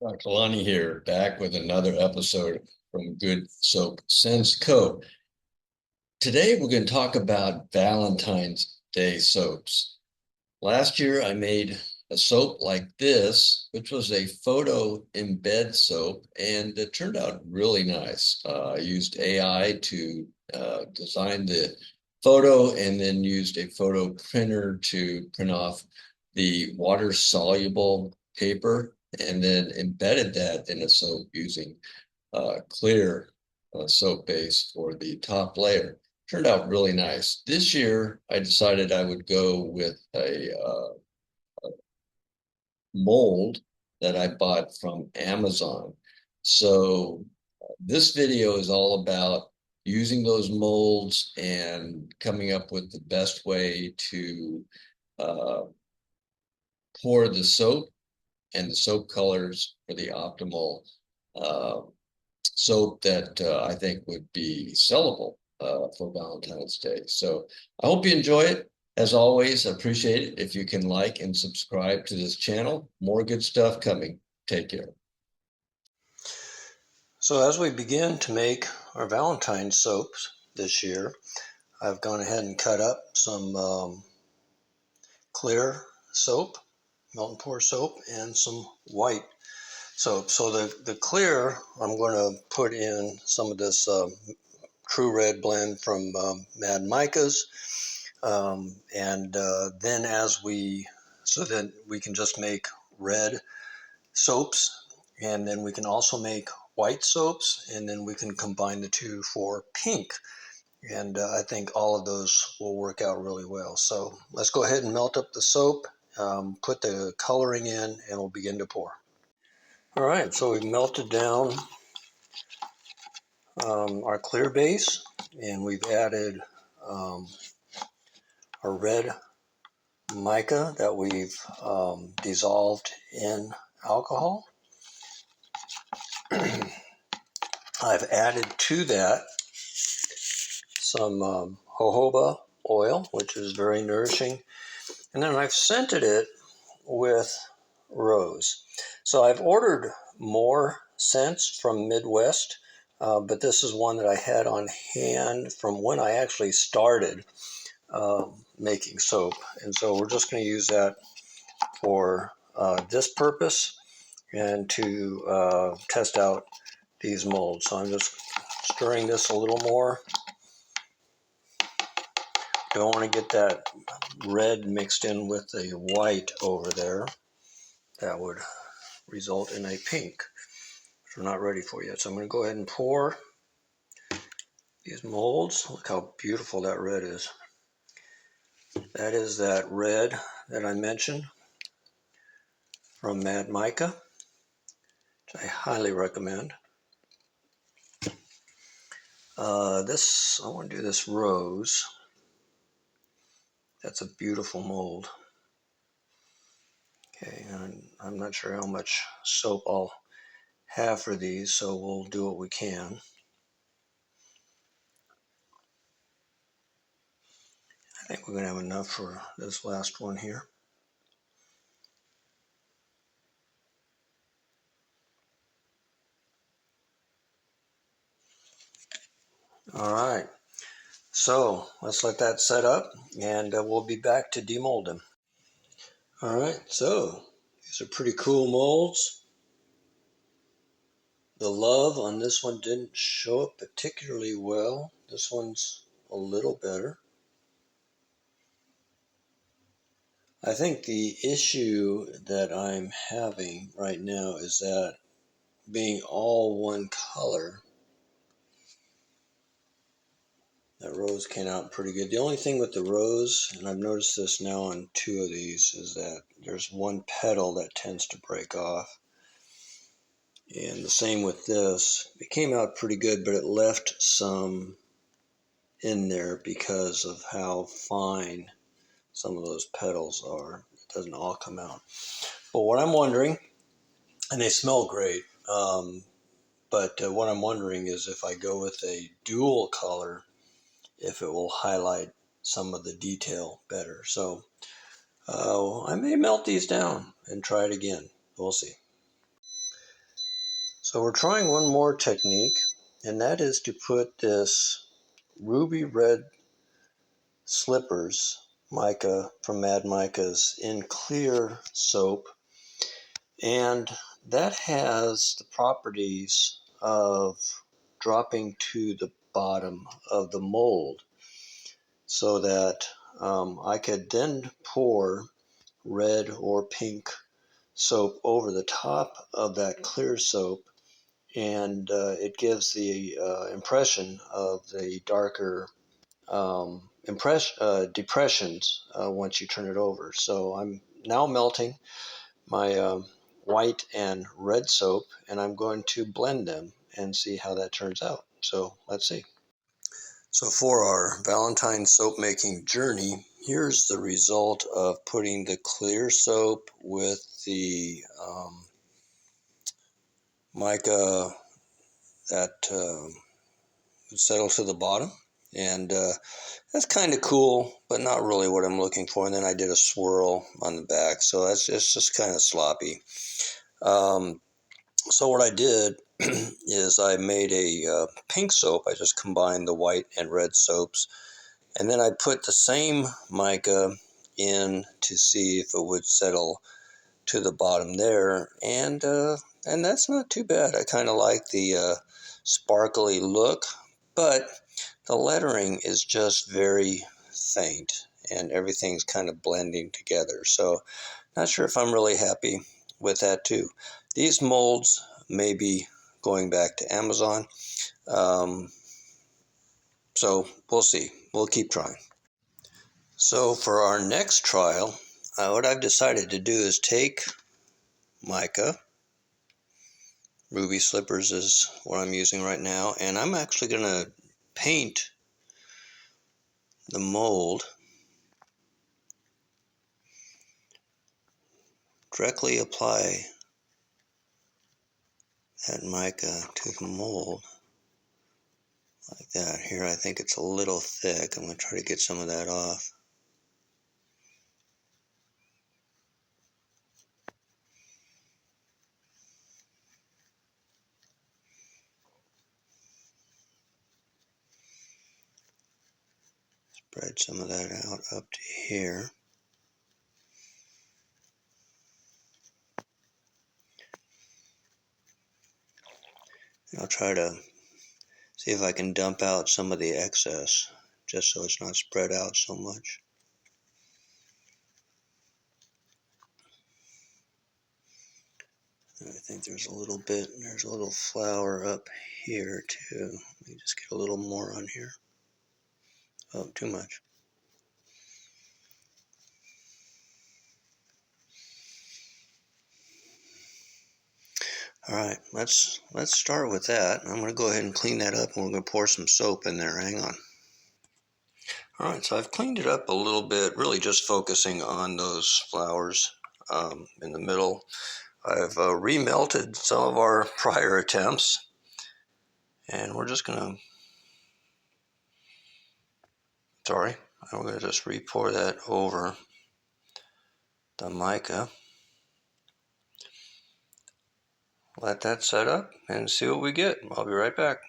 Dr. Lonny here, back with another episode from Good Soap Sense Co. Today we're going to talk about Valentine's Day soaps. Last year I made a soap like this, which was a photo embed soap, and it turned out really nice. I used AI to design the photo and then used a photo printer to print off the water-soluble paper and then embedded that in a soap using clear soap base for the top layer. Turned out really nice. This year, I decided I would go with a mold that I bought from Amazon. So this video is all about using those molds and coming up with the best way to uh, pour the soap and the soap colors for the optimal uh, soap that I think would be sellable for Valentine's Day. So I hope you enjoy it. As always, I appreciate it if you can like and subscribe to this channel. More good stuff coming. Take care. So as we begin to make our Valentine soaps this year, I've gone ahead and cut up some clear soap, melt and pour soap, and some white soap. So the clear, I'm going to put in some of this True Red blend from Mad Micas, and then so then we can just make red soaps, and then we can also make white soaps, and then we can combine the two for pink. And I think all of those will work out really well. So let's go ahead and melt up the soap, put the coloring in, and we'll begin to pour. All right, so we've melted down our clear base, and we've added a red mica that we've dissolved in alcohol. I've added to that some jojoba oil, which is very nourishing. And then I've scented it with rose. So I've ordered more scents from Midwest, but this is one that I had on hand from when I actually started making soap. And so we're just going to use that for this purpose and to test out these molds. So I'm just stirring this a little more. Don't want to get that red mixed in with the white over there. That would result in a pink, which we're not ready for yet. So I'm going to go ahead and pour these molds. Look how beautiful that red is. That is that red that I mentioned from Mad Mica, which I highly recommend. I want to do this rose. That's a beautiful mold. Okay, and I'm not sure how much soap I'll have for these, so we'll do what we can. I think we're going to have enough for this last one here. All right, so let's let that set up, and we'll be back to demold them. All right, so these are pretty cool molds. The love on this one didn't show up particularly well. This one's a little better. I think the issue that I'm having right now is that being all one color, that rose came out pretty good. The only thing with the rose, and I've noticed this now on two of these, is that there's one petal that tends to break off. And the same with this. It came out pretty good, but it left some in there because of how fine some of those petals are. It doesn't all come out. But what I'm wondering, and they smell great, but what I'm wondering is if I go with a dual color, if it will highlight some of the detail better. So I may melt these down and try it again. We'll see. So we're trying one more technique, and that is to put this ruby red slippers mica from Mad Micas in clear soap, and that has the properties of dropping to the bottom of the mold, so that I could then pour red or pink soap over the top of that clear soap, and it gives the impression of the darker depressions once you turn it over. So I'm now melting my white and red soap, and I'm going to blend them and see how that turns out. So let's see. So for our Valentine soap making journey, here's the result of putting the clear soap with the mica that would settle to the bottom. And that's kind of cool, but not really what I'm looking for. And then I did a swirl on the back, so it's just kind of sloppy. So what I did is I made a pink soap. I just combined the white and red soaps, and then I put the same mica in to see if it would settle to the bottom there, and that's not too bad. I kind of like the sparkly look, but the lettering is just very faint, and everything's kind of blending together. So not sure if I'm really happy with that too. These molds may be going back to Amazon, so we'll see. We'll keep trying. So for our next trial, what I've decided to do is take mica. Ruby Slippers is what I'm using right now, and I'm actually going to paint the mold, directly apply that mica to the mold like that. Here I think it's a little thick. I'm going to try to get some of that off. Spread some of that out up to here. And I'll try to see if I can dump out some of the excess, just so it's not spread out so much. And I think there's a little flower up here too. Let me just get a little more on here. Oh, too much. All right, let's start with that. I'm going to go ahead and clean that up, and we're going to pour some soap in there. Hang on. All right, so I've cleaned it up a little bit, really just focusing on those flowers in the middle. I've remelted some of our prior attempts, and we're just going to just re-pour that over the mica. Let that set up and see what we get. I'll be right back.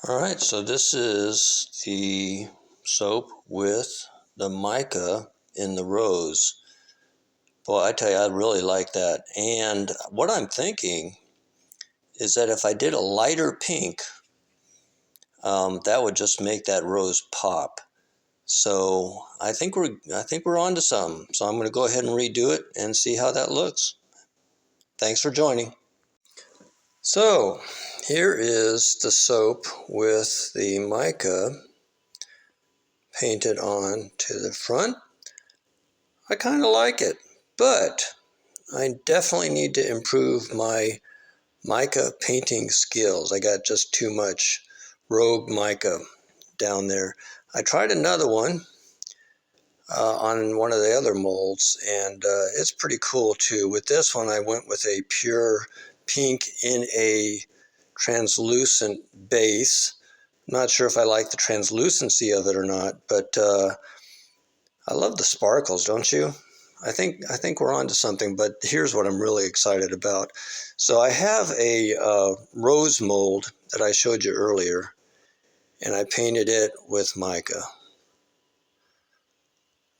All right, so this is the soap with the mica in the rose. Boy, I tell you, I really like that. And what I'm thinking is that if I did a lighter pink, that would just make that rose pop. So I think we're on to something. So I'm going to go ahead and redo it and see how that looks. Thanks for joining. So here is the soap with the mica painted on to the front. I kind of like it, but I definitely need to improve my mica painting skills. I got just too much rogue mica down there. I tried another one on one of the other molds, and it's pretty cool too. With this one, I went with a pure pink in a translucent base. I'm not sure if I like the translucency of it or not, but I love the sparkles, don't you? I think we're on to something, but here's what I'm really excited about. So I have a rose mold that I showed you earlier, and I painted it with mica.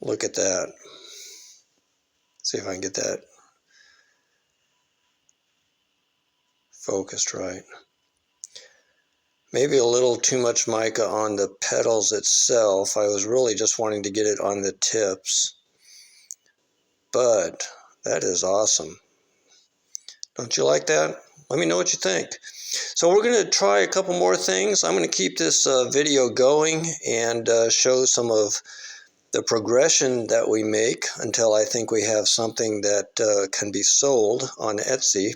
Look at that. See if I can get that focused right. Maybe a little too much mica on the petals itself. I was really just wanting to get it on the tips, but that is awesome. Don't you like that? Let me know what you think. So we're going to try a couple more things. I'm going to keep this video going and show some of the progression that we make until I think we have something that can be sold on Etsy.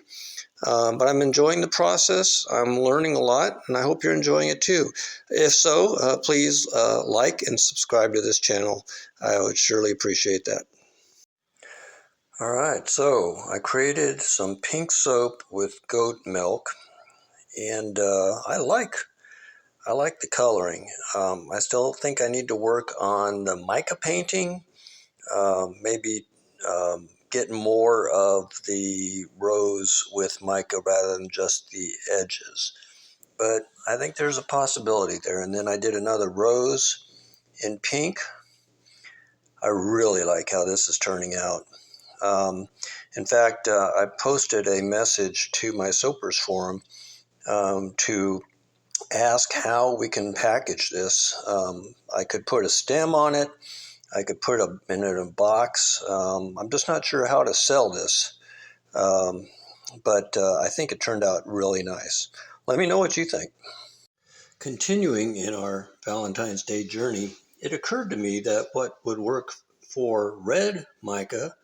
But I'm enjoying the process. I'm learning a lot, and I hope you're enjoying it too. If so, please like and subscribe to this channel. I would surely appreciate that. All right, so I created some pink soap with goat milk, and I like the coloring. I still think I need to work on the mica painting, maybe get more of the rose with mica rather than just the edges. But I think there's a possibility there. And then I did another rose in pink. I really like how this is turning out. In fact, I posted a message to my Soapers forum to ask how we can package this. I could put a stem on it. I could put it in a box. I'm just not sure how to sell this, but I think it turned out really nice. Let me know what you think. Continuing in our Valentine's Day journey, it occurred to me that what would work for red mica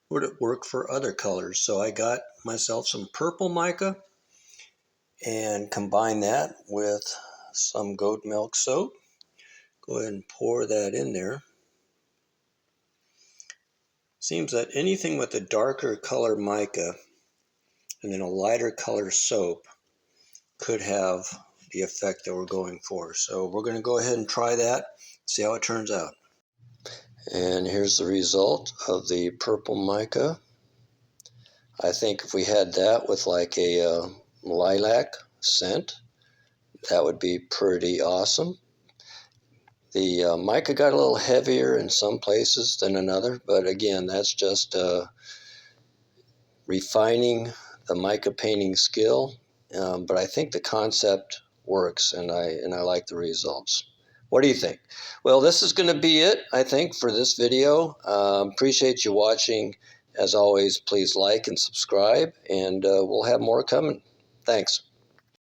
would work for other colors. So I got myself some purple mica and combined that with some goat milk soap. Go ahead and pour that in there. Seems that anything with a darker color mica and then a lighter color soap could have the effect that we're going for. So we're going to go ahead and try that, see how it turns out. And here's the result of the purple mica. I think if we had that with like a lilac scent, that would be pretty awesome. The mica got a little heavier in some places than another, but again, that's just refining the mica painting skill. But I think the concept works, and I like the results. What do you think? Well, this is going to be it, I think, for this video. Appreciate you watching. As always, please like and subscribe, and we'll have more coming. Thanks.